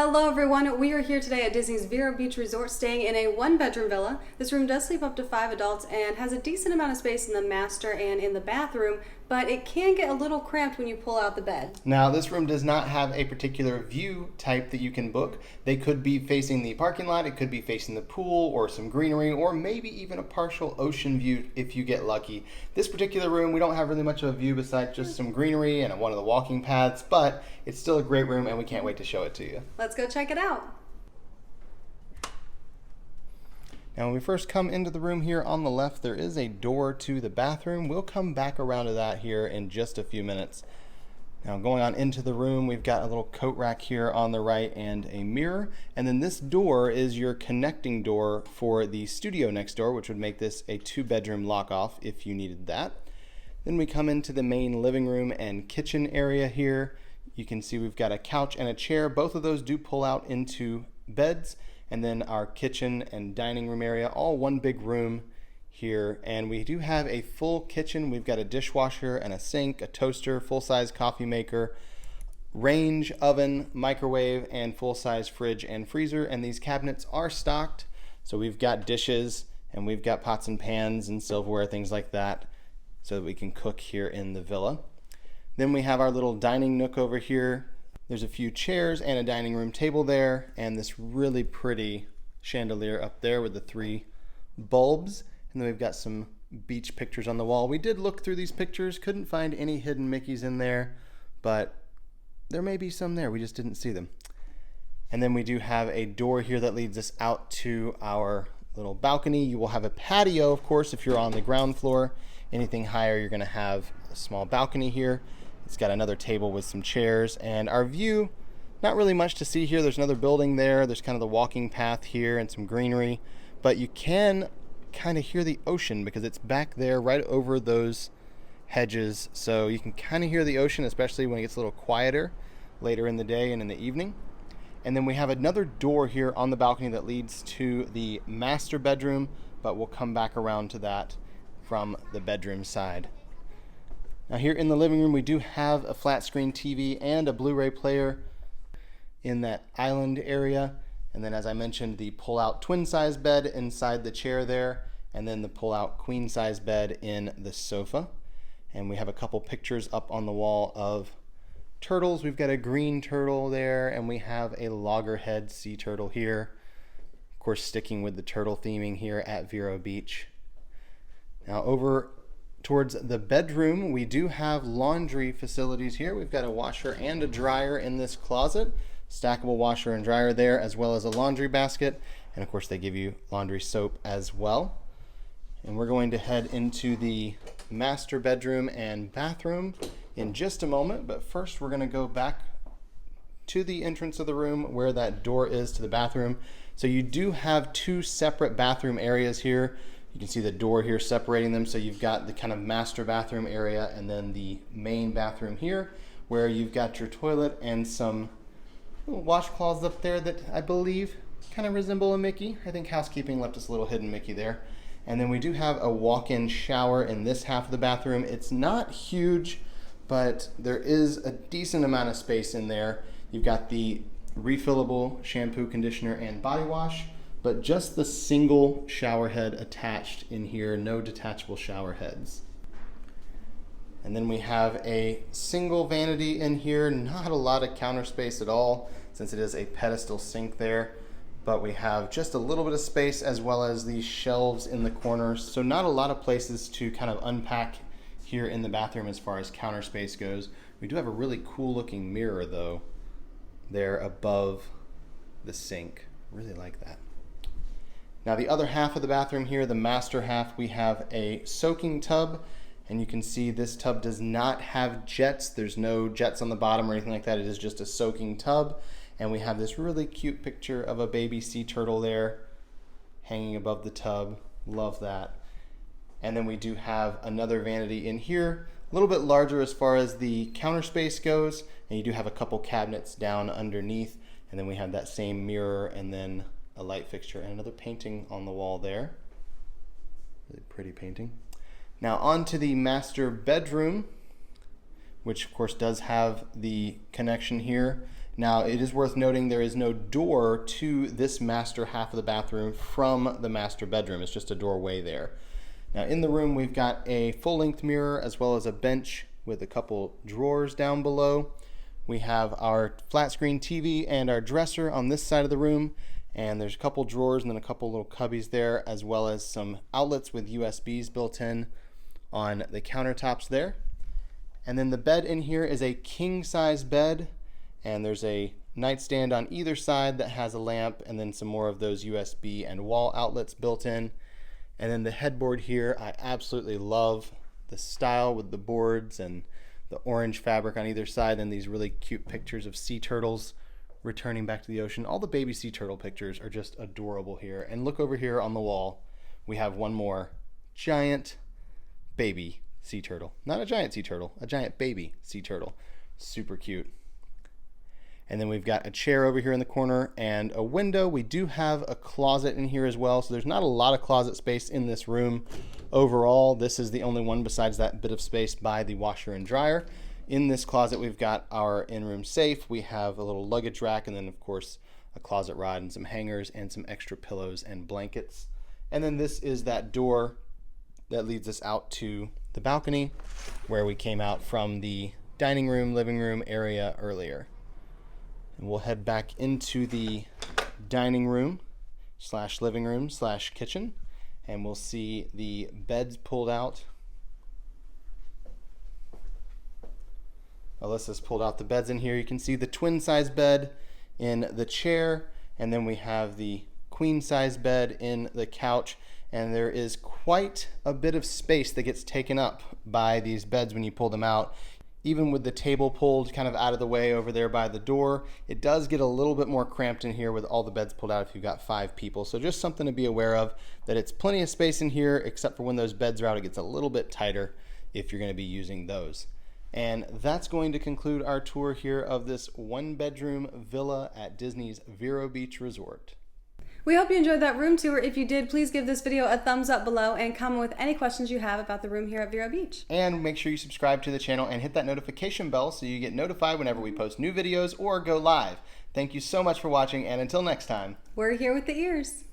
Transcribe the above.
Hello everyone, we are here today at Disney's Vero Beach Resort staying in a one-bedroom villa. This room does sleep up to 5 adults and has a decent amount of space in the master and in the bathroom, but it can get a little cramped when you pull out the bed. Now, this room does not have a particular view type that you can book. They could be facing the parking lot, it could be facing the pool or some greenery, or maybe even a partial ocean view if you get lucky. This particular room, we don't have really much of a view besides just some greenery and one of the walking paths, but it's still a great room and we can't wait to show it to you. Let's go check it out. Now, when we first come into the room here on the left, there is a door to the bathroom. We'll come back around to that here in just a few minutes. Now, going on into the room, we've got a little coat rack here on the right and a mirror. And then this door is your connecting door for the studio next door, which would make this a 2-bedroom lock-off if you needed that. Then we come into the main living room and kitchen area here. You can see we've got a couch and a chair. Both of those do pull out into beds. And then our kitchen and dining room area, all one big room here. And we do have a full kitchen. We've got a dishwasher and a sink, a toaster, full-size coffee maker, range, oven, microwave, and full-size fridge and freezer. And these cabinets are stocked. So we've got dishes and we've got pots and pans and silverware, things like that, so that we can cook here in the villa. Then we have our little dining nook over here. There's a few chairs and a dining room table there, and this really pretty chandelier up there with the 3 bulbs. And then we've got some beach pictures on the wall. We did look through these pictures, couldn't find any hidden Mickeys in there, but there may be some there, we just didn't see them. And then we do have a door here that leads us out to our little balcony. You will have a patio, of course, if you're on the ground floor. Anything higher, you're gonna have a small balcony here. It's got another table with some chairs, and our view, not really much to see here. There's another building there. There's kind of the walking path here and some greenery, but you can kind of hear the ocean because it's back there right over those hedges. So you can kind of hear the ocean, especially when it gets a little quieter later in the day and in the evening. And then we have another door here on the balcony that leads to the master bedroom, but we'll come back around to that from the bedroom side. Now, here in the living room, we do have a flat screen TV and a Blu-ray player in that island area. And then, as I mentioned, the pull-out twin-size bed inside the chair there, and then the pull-out queen-size bed in the sofa. And we have a couple pictures up on the wall of turtles. We've got a green turtle there, and we have a loggerhead sea turtle here. Of course, sticking with the turtle theming here at Vero Beach. Now, over towards the bedroom, we do have laundry facilities here. We've got a washer and a dryer in this closet, stackable washer and dryer there, as well as a laundry basket. And of course, they give you laundry soap as well. And we're going to head into the master bedroom and bathroom in just a moment. But first, we're going to go back to the entrance of the room where that door is to the bathroom. So you do have 2 separate bathroom areas here. You can see the door here separating them. So you've got the kind of master bathroom area and then the main bathroom here where you've got your toilet and some little washcloths up there that I believe kind of resemble a Mickey. I think housekeeping left us a little hidden Mickey there. And then we do have a walk-in shower in this half of the bathroom. It's not huge, but there is a decent amount of space in there. You've got the refillable shampoo, conditioner, and body wash, but just the single shower head attached in here, no detachable shower heads. And then we have a single vanity in here, not a lot of counter space at all, since it is a pedestal sink there, but we have just a little bit of space as well as these shelves in the corners, so not a lot of places to kind of unpack here in the bathroom as far as counter space goes. We do have a really cool looking mirror though, there above the sink. Really like that. Now, the other half of the bathroom here, the master half, we have a soaking tub, and you can see this tub does not have jets. There's no jets on the bottom or anything like that. It is just a soaking tub, and we have this really cute picture of a baby sea turtle there hanging above the tub. Love that. And then we do have another vanity in here, a little bit larger as far as the counter space goes, and you do have a couple cabinets down underneath, and then we have that same mirror and then a light fixture and another painting on the wall there. Really pretty painting. Now on to the master bedroom, which of course does have the connection here. Now, it is worth noting there is no door to this master half of the bathroom from the master bedroom. It's just a doorway there. Now, in the room, we've got a full-length mirror as well as a bench with a couple drawers down below. We have our flat screen TV and our dresser on this side of the room, and there's a couple drawers and then a couple little cubbies there, as well as some outlets with USBs built in on the countertops there. And then the bed in here is a king-size bed, and there's a nightstand on either side that has a lamp and then some more of those USB and wall outlets built in. And then the headboard here, I absolutely love the style with the boards and the orange fabric on either side, and these really cute pictures of sea turtles returning back to the ocean. All the baby sea turtle pictures are just adorable here. And look over here on the wall, we have one more giant baby sea turtle. Not a giant sea turtle, a giant baby sea turtle. Super cute. And then we've got a chair over here in the corner and a window. We do have a closet in here as well, so there's not a lot of closet space in this room. Overall, this is the only one besides that bit of space by the washer and dryer. In this closet, we've got our in-room safe. We have a little luggage rack, and then of course a closet rod and some hangers and some extra pillows and blankets. And then this is that door that leads us out to the balcony where we came out from the dining room, living room area earlier. And we'll head back into the dining room / living room / kitchen, and we'll see the beds pulled out. Alyssa's pulled out the beds in here. You can see the twin size bed in the chair, and then we have the queen size bed in the couch, and there is quite a bit of space that gets taken up by these beds when you pull them out. Even with the table pulled kind of out of the way over there by the door, it does get a little bit more cramped in here with all the beds pulled out if you've got 5 people. So just something to be aware of, that it's plenty of space in here, except for when those beds are out, it gets a little bit tighter if you're going to be using those. And that's going to conclude our tour here of this 1-bedroom villa at Disney's Vero Beach Resort. We hope you enjoyed that room tour. If you did, please give this video a thumbs up below and comment with any questions you have about the room here at Vero Beach. And make sure you subscribe to the channel and hit that notification bell so you get notified whenever we post new videos or go live. Thank you so much for watching, and until next time, We're here with the ears.